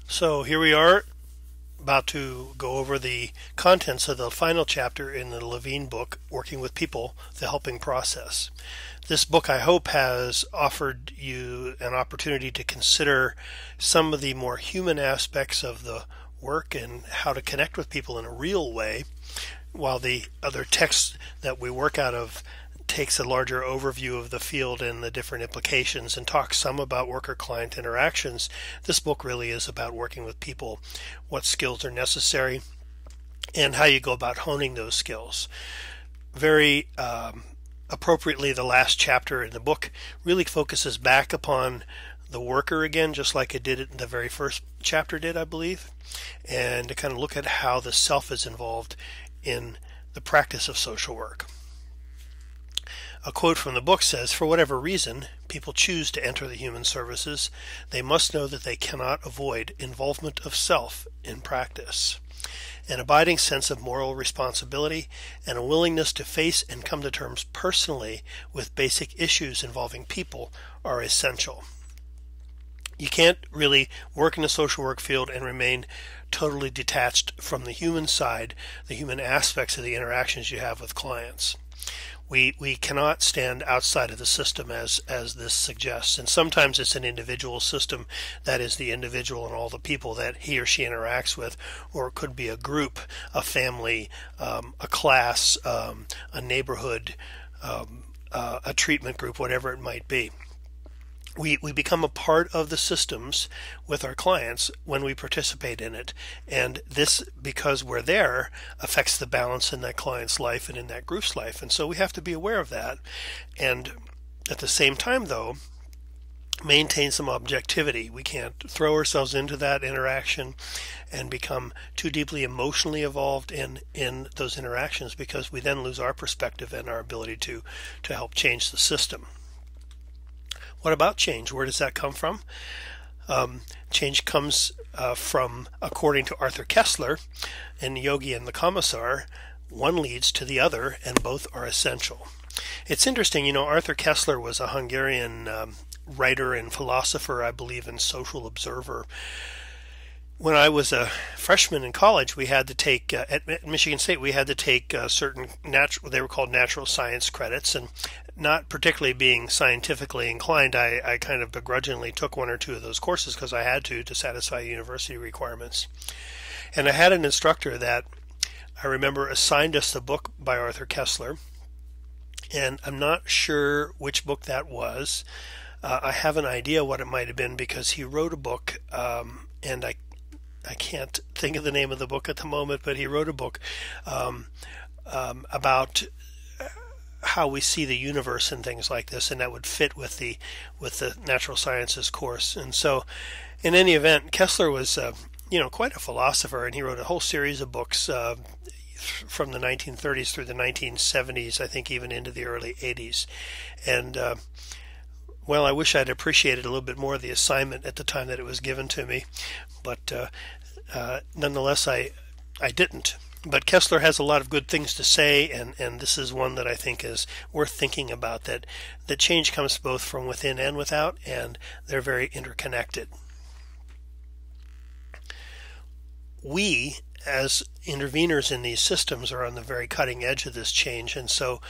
So here we are about to go over the contents of the final chapter in the Levine book, Working with People, The Helping Process. This book, I hope, has offered you an opportunity to consider some of the more human aspects of the work and how to connect with people in a real way, while the other text that we work out of takes a larger overview of the field and the different implications and talks some about worker-client interactions. This book really is about working with people, what skills are necessary, and how you go about honing those skills. Very appropriately, the last chapter in the book really focuses back upon the worker again, just like it did in the very first chapter did, I believe, and to kind of look at how the self is involved in the practice of social work. A quote from the book says, "For whatever reason people choose to enter the human services, they must know that they cannot avoid involvement of self in practice. An abiding sense of moral responsibility and a willingness to face and come to terms personally with basic issues involving people are essential." You can't really work in the social work field and remain totally detached from the human side, the human aspects of the interactions you have with clients. We cannot stand outside of the system as this suggests, and sometimes it's an individual system, that is the individual and all the people that he or she interacts with, or it could be a group, a family, a class, a neighborhood, a treatment group, whatever it might be. We become a part of the systems with our clients when we participate in it. And this, because we're there, affects the balance in that client's life and in that group's life. And so we have to be aware of that. And at the same time, though, maintain some objectivity. We can't throw ourselves into that interaction and become too deeply emotionally involved in those interactions, because we then lose our perspective and our ability to help change the system. What about change? Where does that come from? Change comes from, according to Arthur Koestler in Yogi and the Commissar, one leads to the other and both are essential. It's interesting, Arthur Koestler was a Hungarian writer and philosopher, I believe, and social observer. When I was a freshman in college, we had to take, at Michigan State, we had to take certain they were called natural science credits, and not particularly being scientifically inclined, I kind of begrudgingly took one or two of those courses because I had to satisfy university requirements. And I had an instructor that I remember assigned us the book by Arthur Koestler, and I'm not sure which book that was. I have an idea what it might have been, because he wrote a book, and I can't think of the name of the book at the moment, but he wrote a book about how we see the universe and things like this, and that would fit with the natural sciences course. And so, in any event, Koestler was quite a philosopher, and he wrote a whole series of books from the 1930s through the 1970s, I think even into the early 80s. And well, I wish I'd appreciated a little bit more of the assignment at the time that it was given to me, but nonetheless, I didn't. But Koestler has a lot of good things to say, and this is one that I think is worth thinking about, that change comes both from within and without, and they're very interconnected. We, as interveners in these systems, are on the very cutting edge of this change, and so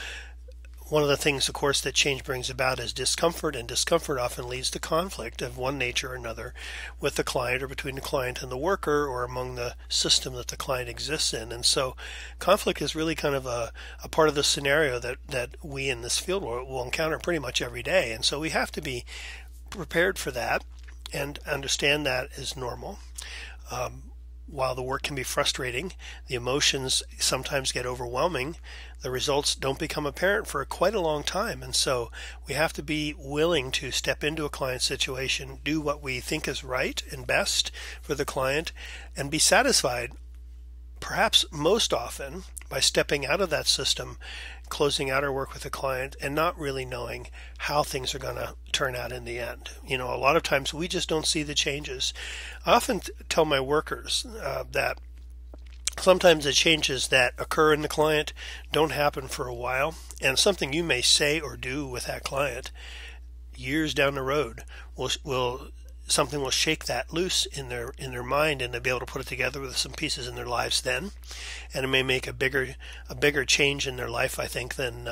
one of the things, of course, that change brings about is discomfort, and discomfort often leads to conflict of one nature or another with the client, or between the client and the worker, or among the system that the client exists in. And so conflict is really kind of a part of the scenario that we in this field will encounter pretty much every day. And so we have to be prepared for that and understand that is normal. While the work can be frustrating, the emotions sometimes get overwhelming, the results don't become apparent for quite a long time. And so we have to be willing to step into a client situation, do what we think is right and best for the client, and be satisfied, perhaps most often, by stepping out of that system, closing out our work with the client, and not really knowing how things are going to turn out in the end. A lot of times we just don't see the changes. I often tell my workers that sometimes the changes that occur in the client don't happen for a while, and something you may say or do with that client years down the road will something will shake that loose in their mind, and they'll be able to put it together with some pieces in their lives then, and it may make a bigger change in their life, I think, than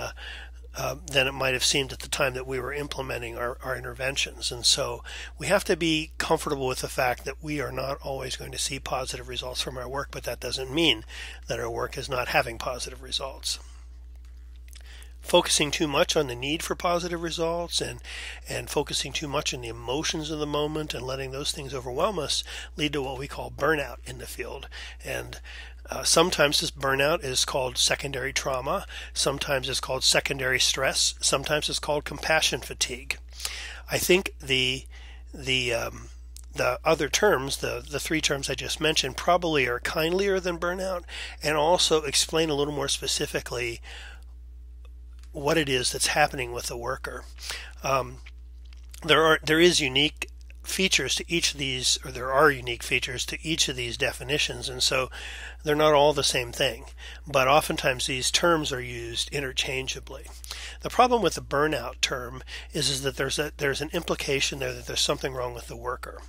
it might have seemed at the time that we were implementing our interventions. And so we have to be comfortable with the fact that we are not always going to see positive results from our work, but that doesn't mean that our work is not having positive results. Focusing too much on the need for positive results and focusing too much on the emotions of the moment and letting those things overwhelm us lead to what we call burnout in the field. And sometimes this burnout is called secondary trauma. Sometimes it's called secondary stress. Sometimes it's called compassion fatigue. I think the other terms, the three terms I just mentioned, probably are kindlier than burnout, and also explain a little more specifically what it is that's happening with the worker. There is unique features to each of these, or there are unique features to each of these definitions, and so they're not all the same thing, but oftentimes these terms are used interchangeably. The problem with the burnout term is that there's an implication there that there's something wrong with the worker,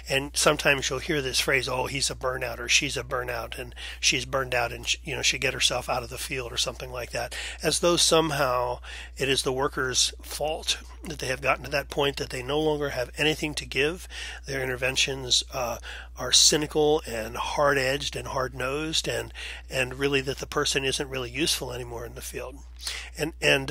and sometimes you'll hear this phrase, oh, he's a burnout, or she's a burnout, and she's burned out, and she get herself out of the field, or something like that, as though somehow it is the worker's fault that they have gotten to that point that they no longer have anything to give. Their interventions are cynical and hard-edged and hard-nosed, and really that the person isn't really useful anymore in the field. And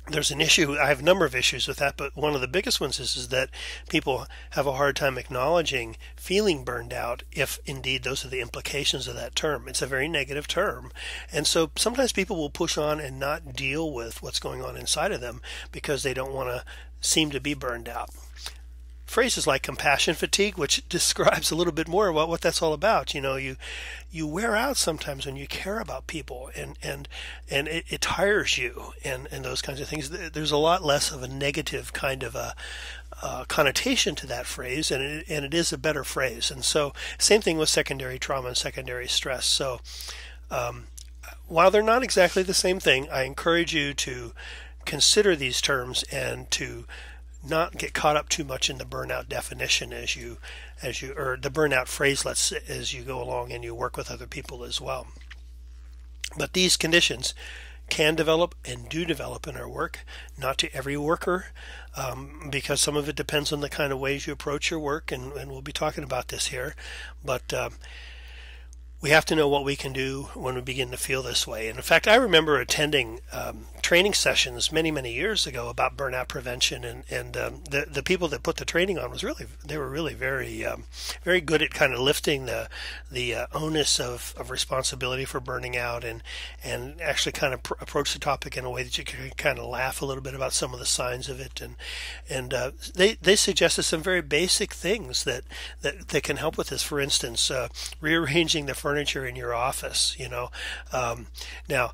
there's an issue. I have a number of issues with that, but one of the biggest ones is that people have a hard time acknowledging feeling burned out if indeed those are the implications of that term. It's a very negative term. And so sometimes people will push on and not deal with what's going on inside of them because they don't want to seem to be burned out. Phrases like compassion fatigue, which describes a little bit more about what that's all about. You wear out sometimes when you care about people, and it tires you, and those kinds of things. There's a lot less of a negative kind of a connotation to that phrase, and it is a better phrase. And so same thing with secondary trauma and secondary stress. So while they're not exactly the same thing, I encourage you to consider these terms and to not get caught up too much in the burnout definition as you or the burnout phrase, as you go along and you work with other people as well. But these conditions can develop and do develop in our work, not to every worker, because some of it depends on the kind of ways you approach your work, and we'll be talking about this here. But we have to know what we can do when we begin to feel this way. And in fact, I remember attending training sessions many years ago about burnout prevention, and the people that put the training on they were really very good at kind of lifting the onus of responsibility for burning out, and actually kind of approach the topic in a way that you can kind of laugh a little bit about some of the signs of it, and they suggested some very basic things that can help with this. For instance, rearranging the furniture in your office. Now,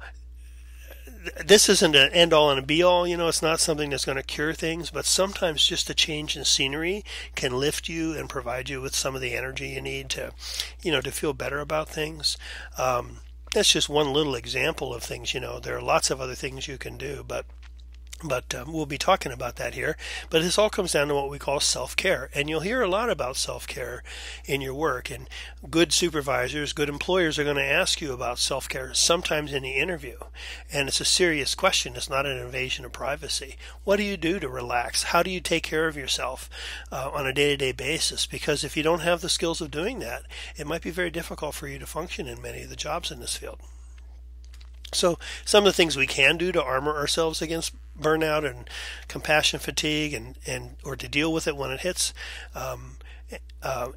this isn't an end-all and a be-all. It's not something that's going to cure things, but sometimes just a change in scenery can lift you and provide you with some of the energy you need to feel better about things. That's just one little example of things. There are lots of other things you can do, but we'll be talking about that here. But this all comes down to what we call self-care. And you'll hear a lot about self-care in your work. And good supervisors, good employers are going to ask you about self-care sometimes in the interview. And it's a serious question. It's not an invasion of privacy. What do you do to relax? How do you take care of yourself on a day-to-day basis? Because if you don't have the skills of doing that, it might be very difficult for you to function in many of the jobs in this field. So some of the things we can do to armor ourselves against burnout and compassion fatigue and or to deal with it when it hits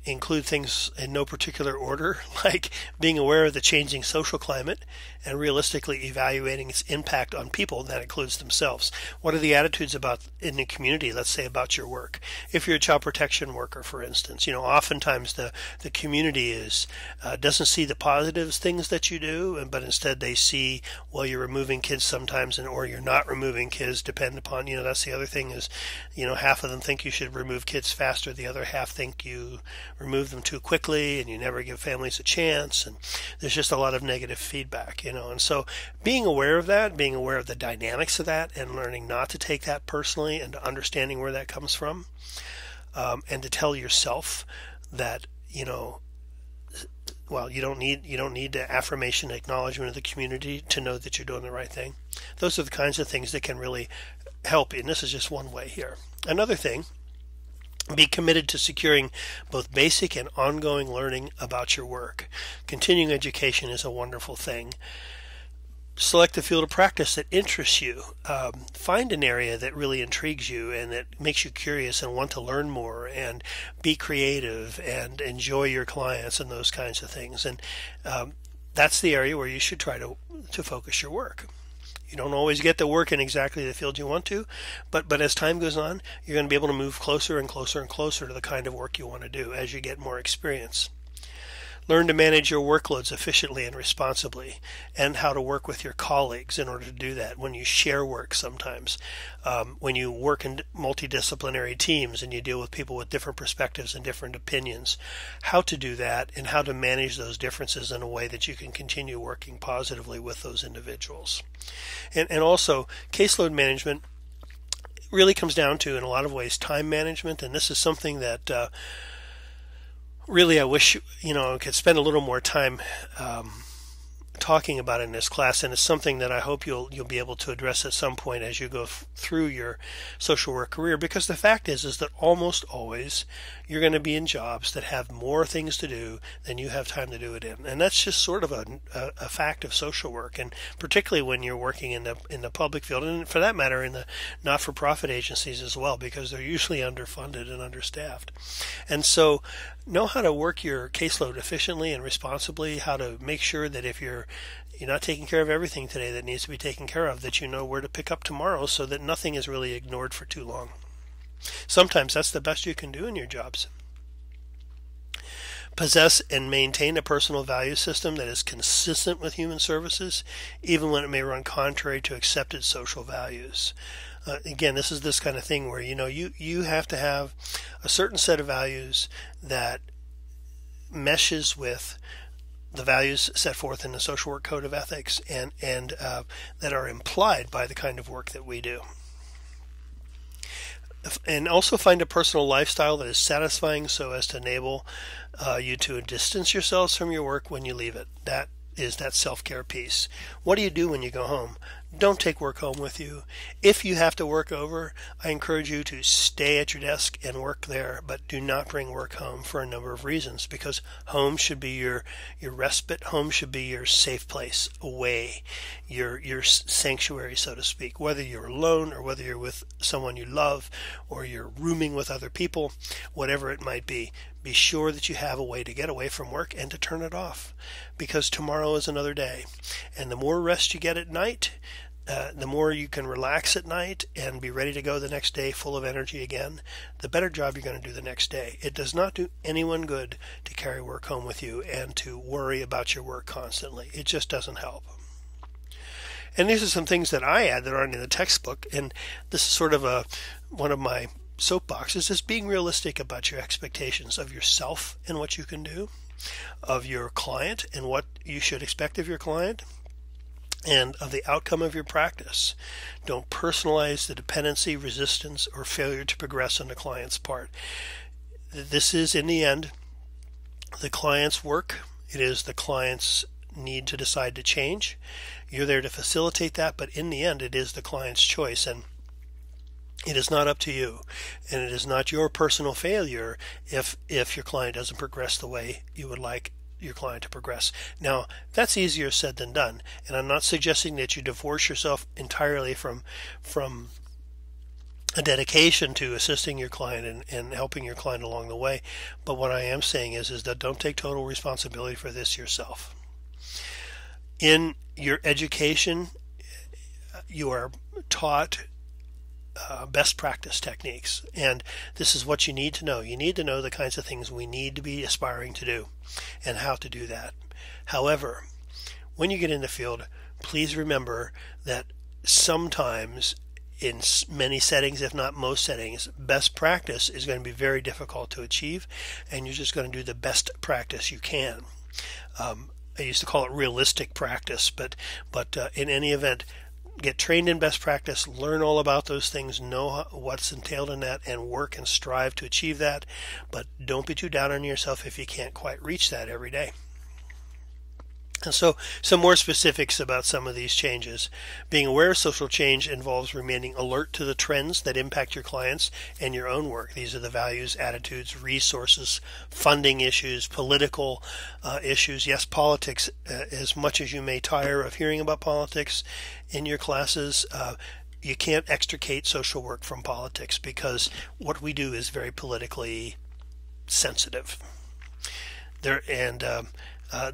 include things in no particular order, like being aware of the changing social climate and realistically evaluating its impact on people. That includes themselves. What are the attitudes in the community, let's say, about your work? If you're a child protection worker, for instance, oftentimes the community doesn't see the positive things that you do, but instead they see, well, you're removing kids sometimes, or you're not removing kids, depend upon, that's the other thing is, half of them think you should remove kids faster, the other half think you remove them too quickly and you never give families a chance, and there's just a lot of negative feedback, and so being aware of that, being aware of the dynamics of that, and learning not to take that personally and understanding where that comes from. and to tell yourself that, well, you don't need the affirmation, acknowledgement of the community to know that you're doing the right thing. Those are the kinds of things that can really help you, and this is just one way here. Another thing, be committed to securing both basic and ongoing learning about your work. Continuing education is a wonderful thing. Select a field of practice that interests you. Find an area that really intrigues you and that makes you curious and want to learn more, and be creative and enjoy your clients and those kinds of things. And that's the area where you should try to focus your work. You don't always get to work in exactly the field you want to, but as time goes on, you're going to be able to move closer and closer and closer to the kind of work you want to do as you get more experience. Learn to manage your workloads efficiently and responsibly, and how to work with your colleagues in order to do that. When you share work sometimes, when you work in multidisciplinary teams and you deal with people with different perspectives and different opinions, how to do that and how to manage those differences in a way that you can continue working positively with those individuals. And also, caseload management really comes down to, in a lot of ways, time management, and this is something that really, I wish I could spend a little more time talking about in this class, and it's something that I hope you'll be able to address at some point as you go through your social work career. Because the fact is that almost always you're going to be in jobs that have more things to do than you have time to do it in, and that's just sort of a fact of social work, and particularly when you're working in the public field, and for that matter in the not-for-profit agencies as well, because they're usually underfunded and understaffed. And so, know how to work your caseload efficiently and responsibly, how to make sure that if you're not taking care of everything today that needs to be taken care of, that you know where to pick up tomorrow so that nothing is really ignored for too long. Sometimes that's the best you can do in your jobs. Possess and maintain a personal value system that is consistent with human services, even when it may run contrary to accepted social values. Again, this is this kind of thing where you have to have a certain set of values that meshes with the values set forth in the Social Work Code of Ethics and that are implied by the kind of work that we do. And also find a personal lifestyle that is satisfying so as to enable you to distance yourselves from your work when you leave it. That is that self-care piece. What do you do when you go home? Don't take work home with you. If you have to work over, I encourage you to stay at your desk and work there, but do not bring work home for a number of reasons, because home should be your respite. Home should be your safe place away, your sanctuary, so to speak. Whether you're alone or whether you're with someone you love or you're rooming with other people, whatever it might be sure that you have a way to get away from work and to turn it off, because tomorrow is another day. And the more rest you get at night, the more you can relax at night and be ready to go the next day full of energy again, the better job you're going to do the next day. It does not do anyone good to carry work home with you and to worry about your work constantly. It just doesn't help. And these are some things that I add that aren't in the textbook, and this is sort of one of my soapboxes, is being realistic about your expectations of yourself and what you can do, of your client and what you should expect of your client, and of the outcome of your practice. Don't personalize the dependency, resistance, or failure to progress on the client's part. This is, in the end, the client's work. It is the client's need to decide to change. You're there to facilitate that, but in the end, it is the client's choice, and it is not up to you, and it is not your personal failure if your client doesn't progress the way you would like your client to progress. Now, that's easier said than done, and I'm not suggesting that you divorce yourself entirely from a dedication to assisting your client and helping your client along the way, but what I am saying is that don't take total responsibility for this yourself. In your education, you are taught best practice techniques, and this is what you need to know. You need to know the kinds of things we need to be aspiring to do and how to do that. However, when you get in the field, please remember that sometimes in many settings, if not most settings, best practice is going to be very difficult to achieve, and you're just going to do the best practice you can. I used to call it realistic practice, but in any event, get trained in best practice, learn all about those things, know what's entailed in that, and work and strive to achieve that. But don't be too down on yourself if you can't quite reach that every day. And so some more specifics about some of these changes. Being aware of social change involves remaining alert to the trends that impact your clients and your own work. These are the values, attitudes, resources, funding issues, political issues. Yes, politics, as much as you may tire of hearing about politics in your classes, you can't extricate social work from politics because what we do is very politically sensitive.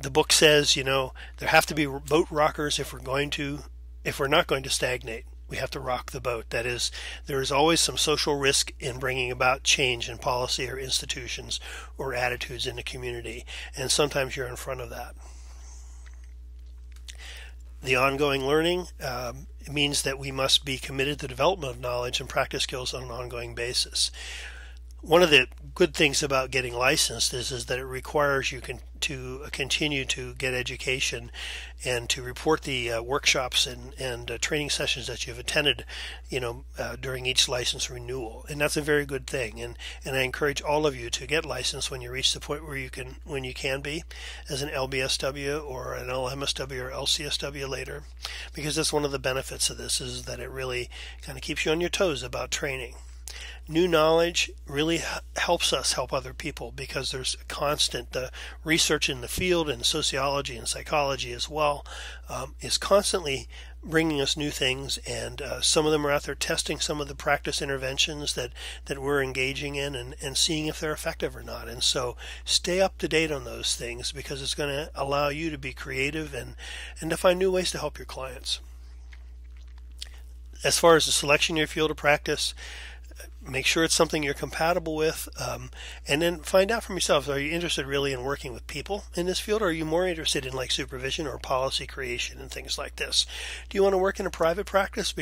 The book says, there have to be boat rockers if we're not going to stagnate. We have to rock the boat. That is, there is always some social risk in bringing about change in policy or institutions or attitudes in the community, and sometimes you're in front of that. The ongoing learning means that we must be committed to the development of knowledge and practice skills on an ongoing basis. One of the good things about getting licensed is that it requires you to continue to get education and to report the workshops and training sessions that you've attended, during each license renewal, and that's a very good thing. And I encourage all of you to get licensed when you reach the point where you can be as an LBSW or an LMSW or LCSW later, because that's one of the benefits of this is that it really kind of keeps you on your toes about training. New knowledge really helps us help other people because there's constant research in the field, and sociology and psychology as well is constantly bringing us new things, and some of them are out there testing some of the practice interventions that we're engaging in and seeing if they're effective or not. And so stay up to date on those things because it's going to allow you to be creative and to find new ways to help your clients. As far as the selection of your field of practice, make sure it's something you're compatible with, and then find out from yourself, are you interested really in working with people in this field, or are you more interested in like supervision or policy creation and things like this? Do you want to work in a private practice?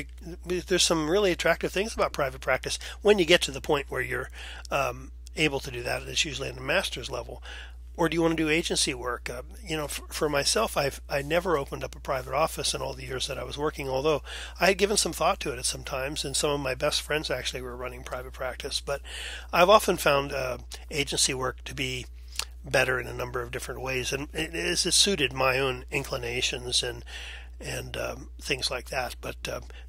There's some really attractive things about private practice when you get to the point where you're able to do that. It's usually at the master's level. Or do you want to do agency work? For myself, I never opened up a private office in all the years that I was working, although I had given some thought to it at some times, and some of my best friends actually were running private practice. But I've often found agency work to be better in a number of different ways, and it suited my own inclinations and things like that. But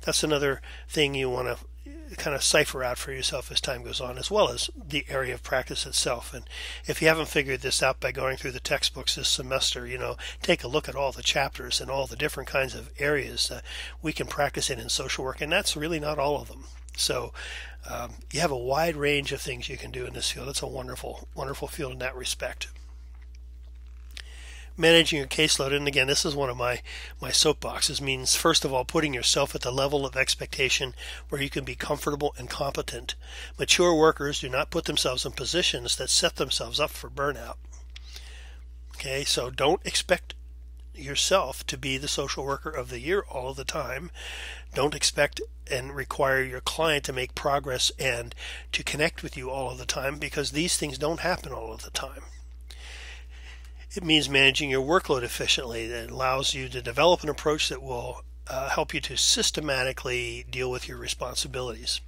that's another thing you want to kind of cipher out for yourself as time goes on, as well as the area of practice itself. And if you haven't figured this out by going through the textbooks this semester, take a look at all the chapters and all the different kinds of areas we can practice in social work, and that's really not all of them. So you have a wide range of things you can do in this field. It's a wonderful, wonderful field in that respect. Managing your caseload, and again, this is one of my soapboxes, means first of all putting yourself at the level of expectation where you can be comfortable and competent. Mature workers do not put themselves in positions that set themselves up for burnout. Okay, so don't expect yourself to be the social worker of the year all of the time. Don't expect and require your client to make progress and to connect with you all of the time, because these things don't happen all of the time. It means managing your workload efficiently. That allows you to develop an approach that will help you to systematically deal with your responsibilities.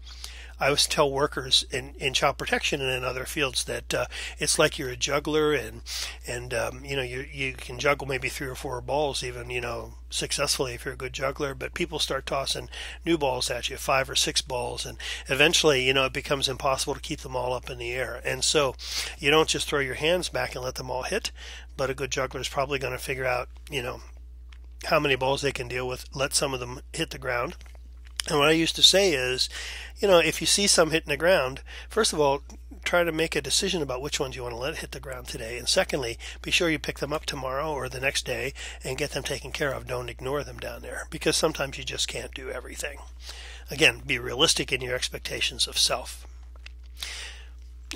I always tell workers in child protection and in other fields that it's like you're a juggler, and you can juggle maybe 3 or 4 balls even successfully if you're a good juggler, but people start tossing new balls at you, 5 or 6 balls, and eventually it becomes impossible to keep them all up in the air. And so you don't just throw your hands back and let them all hit, but a good juggler is probably going to figure out how many balls they can deal with, let some of them hit the ground. And what I used to say is, if you see some hitting the ground, first of all, try to make a decision about which ones you want to let hit the ground today. And secondly, be sure you pick them up tomorrow or the next day and get them taken care of. Don't ignore them down there, because sometimes you just can't do everything. Again, be realistic in your expectations of self.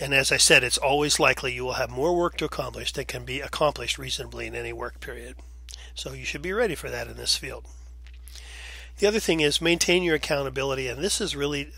And as I said, it's always likely you will have more work to accomplish than can be accomplished reasonably in any work period. So you should be ready for that in this field. The other thing is maintain your accountability, and this is really,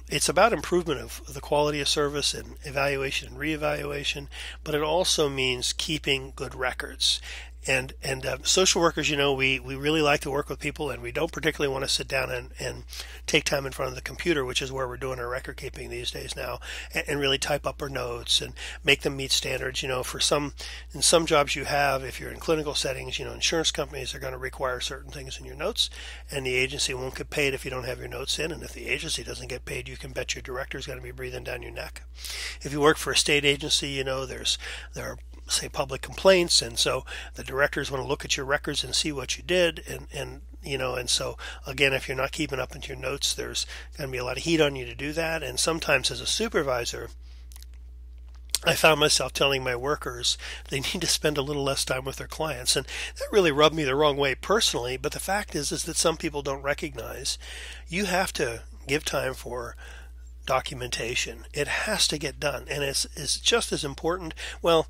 it's about improvement of the quality of service and evaluation and reevaluation, but it also means keeping good records. And social workers, we really like to work with people, and we don't particularly want to sit down and take time in front of the computer, which is where we're doing our record keeping these days now, and really type up our notes and make them meet standards. In some jobs you have, if you're in clinical settings, insurance companies are going to require certain things in your notes, and the agency won't get paid if you don't have your notes in. And if the agency doesn't get paid, you can bet your director is going to be breathing down your neck. If you work for a state agency, there are, say, public complaints, and so the directors want to look at your records and see what you did, and so again, if you're not keeping up with your notes, there's going to be a lot of heat on you to do that. And sometimes as a supervisor, I found myself telling my workers they need to spend a little less time with their clients, and that really rubbed me the wrong way personally. But the fact is that some people don't recognize you have to give time for documentation. It has to get done, and it's just as important. Well,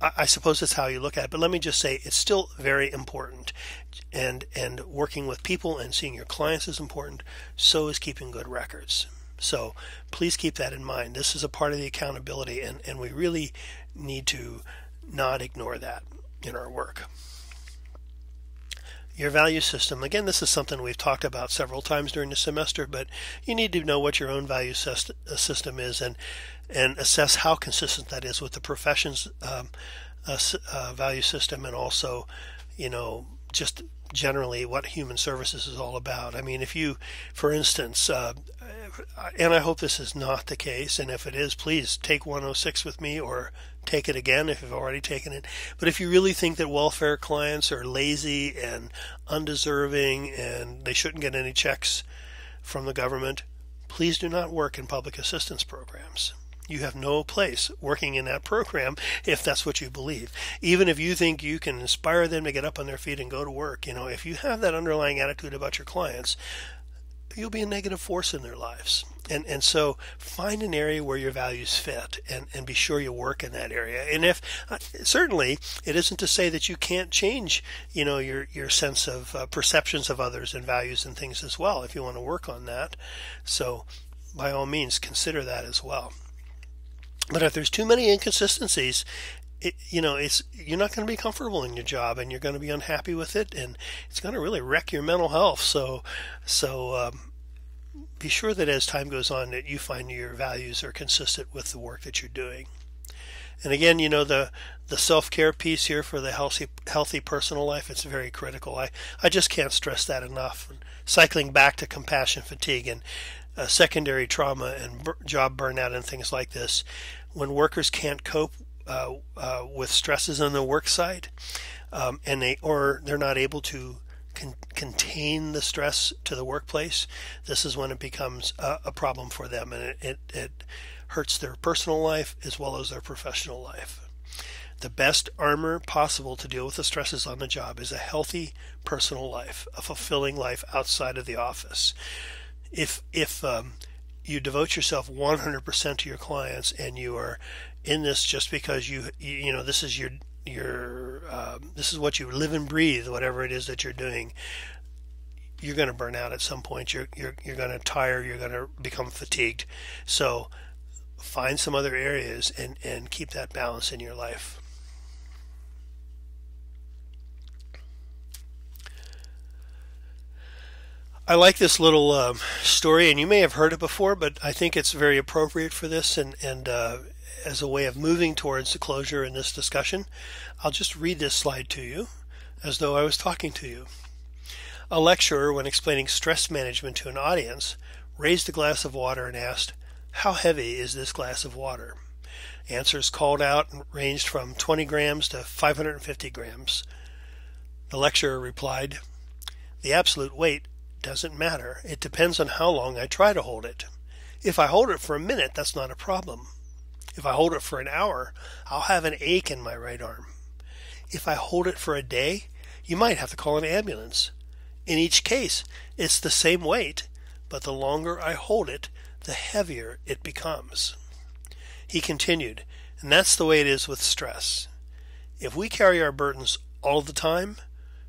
I suppose that's how you look at it, but let me just say it's still very important. And working with people and seeing your clients is important. So is keeping good records. So please keep that in mind. This is a part of the accountability, and we really need to not ignore that in our work. Your value system. Again, this is something we've talked about several times during the semester, but you need to know what your own value system is and assess how consistent that is with the profession's value system, and also, just generally what human services is all about. I mean, if you, for instance, and I hope this is not the case, and if it is, please take 106 with me or take it again if you've already taken it. But if you really think that welfare clients are lazy and undeserving and they shouldn't get any checks from the government, please do not work in public assistance programs. You have no place working in that program if that's what you believe. Even if you think you can inspire them to get up on their feet and go to work, if you have that underlying attitude about your clients, you'll be a negative force in their lives. And so find an area where your values fit, and be sure you work in that area. And if certainly it isn't to say that you can't change, your sense of perceptions of others and values and things as well, if you want to work on that. So by all means, consider that as well. But if there's too many inconsistencies, you're not going to be comfortable in your job, and you're going to be unhappy with it, and it's going to really wreck your mental health. So be sure that as time goes on that you find your values are consistent with the work that you're doing. And again, the self-care piece here for the healthy personal life, it's very critical. I just can't stress that enough. Cycling back to compassion fatigue and secondary trauma and job burnout and things like this, when workers can't cope with stresses on the work site, and they're not able to contain the stress to the workplace, this is when it becomes a problem for them, and it hurts their personal life as well as their professional life. The best armor possible to deal with the stresses on the job is a healthy personal life, a fulfilling life outside of the office. If you devote yourself 100% to your clients, and you are in this just because this is this is what you live and breathe, whatever it is that you're doing, you're going to burn out at some point. You're going to tire. You're going to become fatigued. So find some other areas and keep that balance in your life. I like this little story, and you may have heard it before, but I think it's very appropriate for this, and as a way of moving towards the closure in this discussion, I'll just read this slide to you as though I was talking to you. A lecturer, when explaining stress management to an audience, raised a glass of water and asked, "How heavy is this glass of water?" Answers called out ranged from 20 grams to 550 grams. The lecturer replied, "The absolute weight doesn't matter. It depends on how long I try to hold it. If I hold it for a minute, that's not a problem. If I hold it for an hour, I'll have an ache in my right arm. If I hold it for a day, you might have to call an ambulance. In each case, it's the same weight, but the longer I hold it, the heavier it becomes." He continued, and that's the way it is with stress. If we carry our burdens all the time,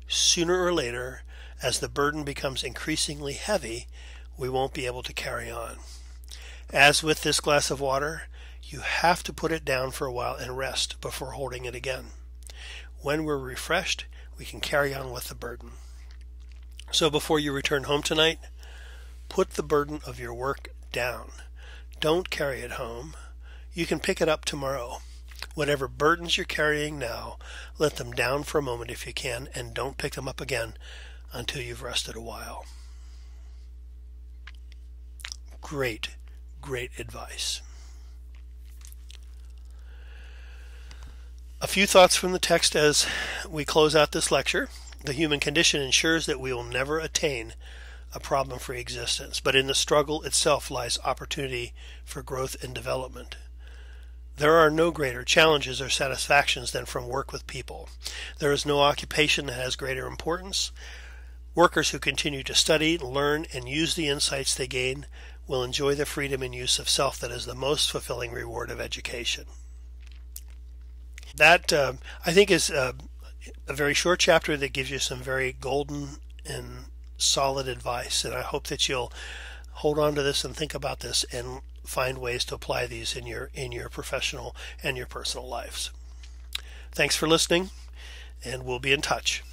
sooner or later, as the burden becomes increasingly heavy, we won't be able to carry on. As with this glass of water, you have to put it down for a while and rest before holding it again. When we're refreshed, we can carry on with the burden. So before you return home tonight, put the burden of your work down. Don't carry it home. You can pick it up tomorrow. Whatever burdens you're carrying now, let them down for a moment if you can, and don't pick them up again until you've rested a while. Great, great advice. A few thoughts from the text as we close out this lecture. The human condition ensures that we will never attain a problem-free existence, but in the struggle itself lies opportunity for growth and development. There are no greater challenges or satisfactions than from work with people. There is no occupation that has greater importance. Workers who continue to study, learn, and use the insights they gain will enjoy the freedom and use of self that is the most fulfilling reward of education. That, I think, is a very short chapter that gives you some very golden and solid advice, and I hope that you'll hold on to this and think about this and find ways to apply these in your professional and your personal lives. Thanks for listening, and we'll be in touch.